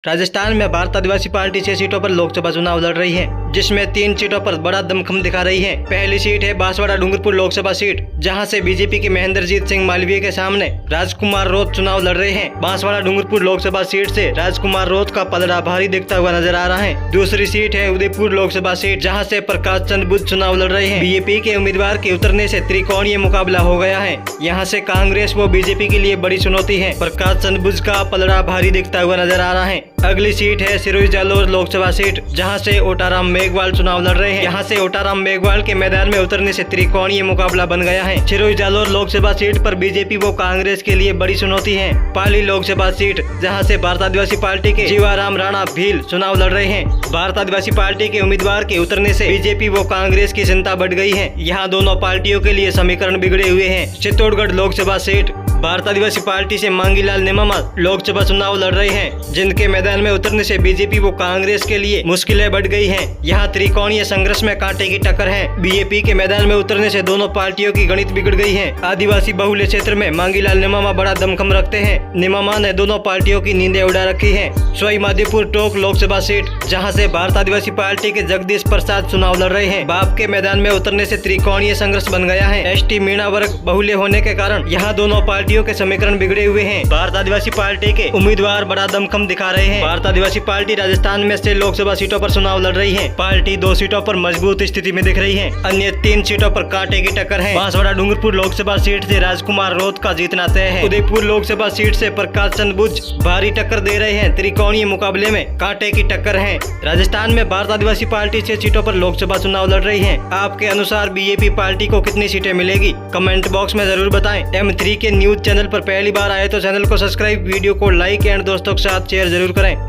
राजस्थान में भारत आदिवासी पार्टी 6 सीटों पर लोकसभा चुनाव लड़ रही है, जिसमें 3 सीटों पर बड़ा दमखम दिखा रही है। पहली सीट है बांसवाड़ा डूंगरपुर लोकसभा सीट, जहां से बीजेपी के महेंद्रजीत सिंह मालवीय के सामने राजकुमार रोत चुनाव लड़ रहे हैं। बांसवाड़ा डूंगरपुर लोकसभा सीट से राजकुमार रोत का पलड़ा भारी दिखता हुआ नजर आ रहा है। दूसरी सीट है उदयपुर लोकसभा सीट, जहाँ से प्रकाश चंद्र बुद्ध चुनाव लड़ रहे हैं। बीजेपी के उम्मीदवार के उतरने से त्रिकोणीय मुकाबला हो गया है। यहाँ से कांग्रेस व बीजेपी के लिए बड़ी चुनौती है। प्रकाश चंद्र बुद्ध का पलड़ा भारी दिखता हुआ नजर आ रहा है। अगली सीट है सिरोही जालोर लोकसभा सीट, जहां से ओटाराम मेघवाल चुनाव लड़ रहे हैं। यहां से ओटाराम मेघवाल के मैदान में उतरने से त्रिकोणीय मुकाबला बन गया है। सिरोही जालोर लोकसभा सीट पर बीजेपी व कांग्रेस के लिए बड़ी चुनौती है। पाली लोकसभा सीट, जहां से भारत आदिवासी पार्टी के जीवाराम राणा भील चुनाव लड़ रहे हैं। भारत आदिवासी पार्टी के उम्मीदवार के उतरने से बीजेपी व कांग्रेस की चिंता बढ़ गई है। यहाँ दोनों पार्टियों के लिए समीकरण बिगड़े हुए हैं। चित्तौड़गढ़ लोकसभा सीट, भारत आदिवासी पार्टी से मांगीलाल नेमामा लोकसभा चुनाव लड़ रहे हैं, जिनके मैदान में उतरने से बीजेपी व कांग्रेस के लिए मुश्किलें बढ़ गई हैं। यहाँ त्रिकोणीय संघर्ष में कांटे की टक्कर है। बीजेपी के मैदान में उतरने से दोनों पार्टियों की गणित बिगड़ गई है। आदिवासी बहुल्य क्षेत्र में मांगीलाल नेमामा बड़ा दमखम रखते हैं। नेमामा ने दोनों पार्टियों की नींदें उड़ा रखी है। सवाई माधोपुर टोंक लोकसभा सीट, जहाँ से भारत आदिवासी पार्टी के जगदीश प्रसाद चुनाव लड़ रहे हैं। बाप के मैदान में उतरने से त्रिकोणीय संघर्ष बन गया है। एसटी मीणा वर्ग बहुल्य होने के कारण यहाँ दोनों पार्टियों के समीकरण बिगड़े हुए हैं। भारत आदिवासी पार्टी के उम्मीदवार बड़ा दमखम दिखा रहे हैं। भारत आदिवासी पार्टी राजस्थान में से लोकसभा सीटों पर चुनाव लड़ रही है। पार्टी 2 सीटों पर मजबूत स्थिति में दिख रही है। अन्य 3 सीटों पर कांटे की टक्कर है। बांसवाड़ा डूंगरपुर लोकसभा सीट से राजकुमार रोत का जीतना तय है। उदयपुर लोकसभा सीट से प्रकाश चंद्र बुद्ध भारी टक्कर दे रहे हैं। त्रिकोणीय मुकाबले में कांटे की टक्कर है। राजस्थान में भारत आदिवासी पार्टी 6 सीटों पर लोकसभा चुनाव लड़ रही है। आपके अनुसार बीजेपी पार्टी को कितनी सीटें मिलेगी? कमेंट बॉक्स में जरूर बताएं। M3 के न्यूज चैनल पर पहली बार आए तो चैनल को सब्सक्राइब, वीडियो को लाइक एंड दोस्तों के साथ शेयर जरूर करें।